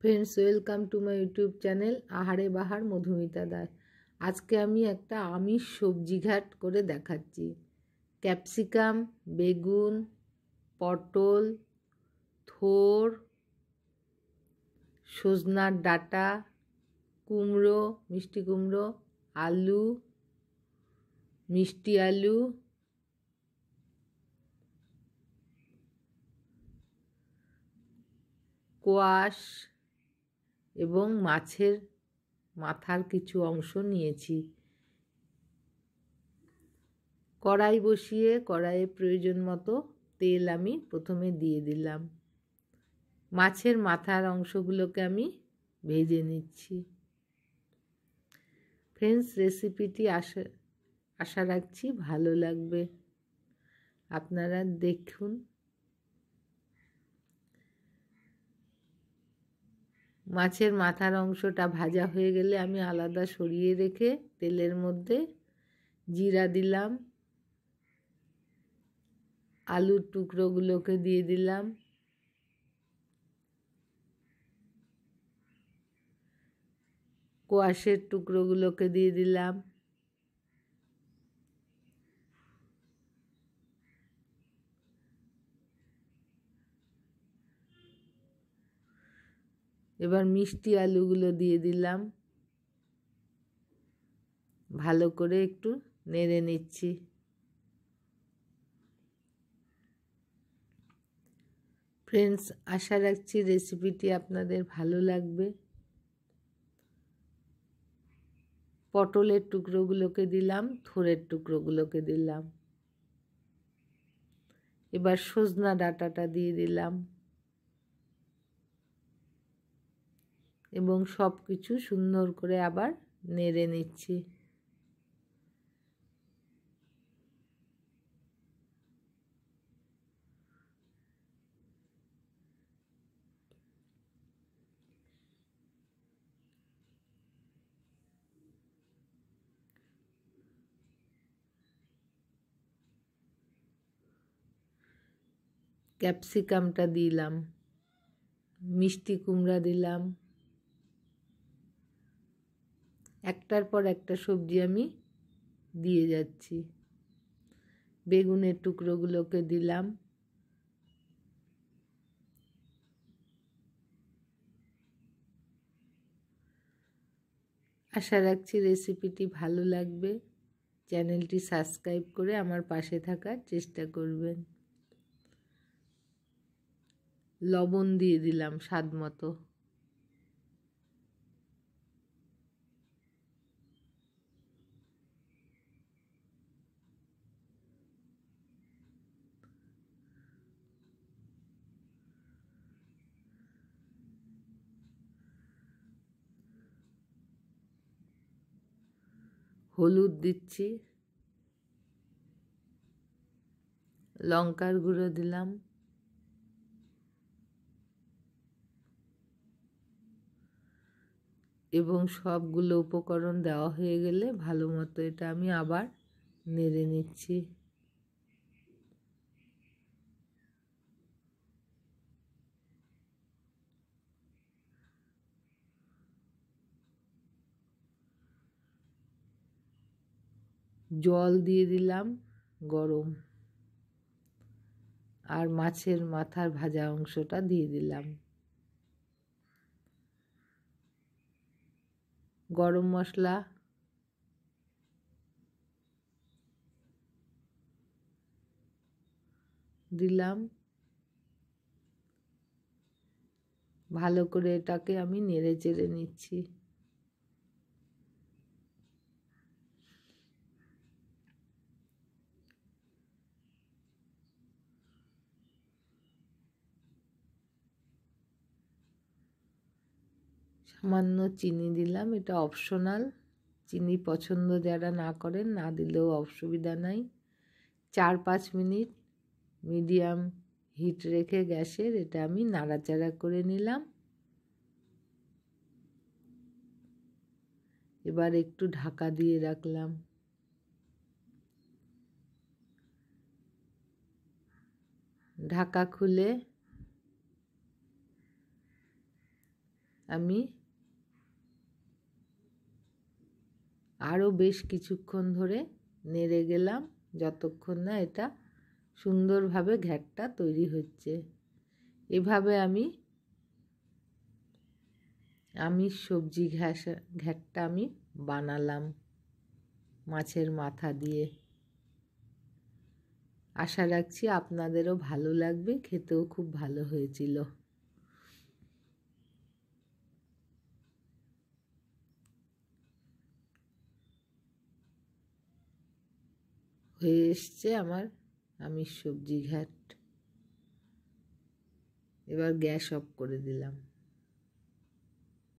Friends welcome to my YouTube channel Ahare Bahar Madhumita दास। आज के आमी एकटा आमिष सब्जी घाट करे देखाচ্ছি। ক্যাপসিকাম, বেগুন, পটল, থোর, সজনার ডাঁটা, কুমড়ো, মিষ্টি কুমড়ো, আলু, মিষ্টি আলু, কোয়াশ এবং মাছের মাথার কিছু অংশ নিয়েছি। কড়াই বসিয়ে কড়াইয়ে প্রয়োজন মতো তেল আমি প্রথমে দিয়ে দিলাম। মাছের মাথার অংশগুলোকে আমি ভেজে নিচ্ছি। ফ্রেন্ডস রেসিপিটি আশা রাখছি ভালো লাগবে, আপনারা দেখুন। মাছের মাথার অংশটা ভাজা হয়ে গেলে আমি আলাদা সরিয়ে রেখে তেলের মধ্যে জিরা দিলাম, আলুর টুকরোগুলোকে দিয়ে দিলাম, কোয়াশের টুকরোগুলোকে দিয়ে দিলাম, এবার মিষ্টি আলুগুলো দিয়ে দিলাম, ভালো করে একটু নেড়ে নিচ্ছি। ফ্রেন্ডস আশা রাখছি রেসিপিটি আপনাদের ভালো লাগবে। পটলের টুকরোগুলোকে দিলাম, থোরের টুকরোগুলোকে দিলাম, এবার সজনা ডাঁটাটা দিয়ে দিলাম এবং সব কিছু সুন্দর করে আবার নেড়ে নিচ্ছি। ক্যাপসিকামটা দিলাম, মিষ্টি কুমড়া দিলাম, একটার পর একটা সবজি আমি দিয়ে যাচ্ছি। বেগুনের টুকরোগুলোকে দিলাম, আশা রাখছি রেসিপিটি ভালো লাগবে। চ্যানেলটি সাবস্ক্রাইব করে আমার পাশে থাকার চেষ্টা করবেন। লবণ দিয়ে দিলাম স্বাদ মতো। হলুদ দিচ্ছি, লঙ্কার গুঁড়ো দিলাম, এবং সবগুলো উপকরণ দেওয়া হয়ে গেলে ভালো মতো এটা আমি আবার নেড়ে নিচ্ছি। জল দিয়ে দিলাম গরম, আর মাছের মাথার ভাজা অংশটা দিয়ে দিলাম। গরম মশলা, দিলাম, ভালো করে এটাকে আমি নেড়ে চেড়ে নিচ্ছি। সামান্য চিনি দিলাম, এটা অপশনাল, চিনি পছন্দ যারা না করেন না দিলেও অসুবিধা নাই। 4-5 মিনিট মিডিয়াম হিট রেখে গ্যাসের এটা আমি নাড়াচাড়া করে নিলাম। এবার একটু ঢাকা দিয়ে রাখলাম। ঢাকা খুলে আমি আরও বেশ কিছুক্ষণ ধরে নেড়ে গেলাম, যতক্ষণ না এটা সুন্দরভাবে ঘ্যাটটা তৈরি হচ্ছে। এভাবে আমি আমিষ সবজি ঘ্যাটটা আমি বানালাম মাছের মাথা দিয়ে। আশা রাখছি আপনাদেরও ভালো লাগবে, খেতেও খুব ভালো হয়েছিল। হয়ে এসছে আমার আমিষ সবজি ঘ্যাট। এবার গ্যাস অফ করে দিলাম।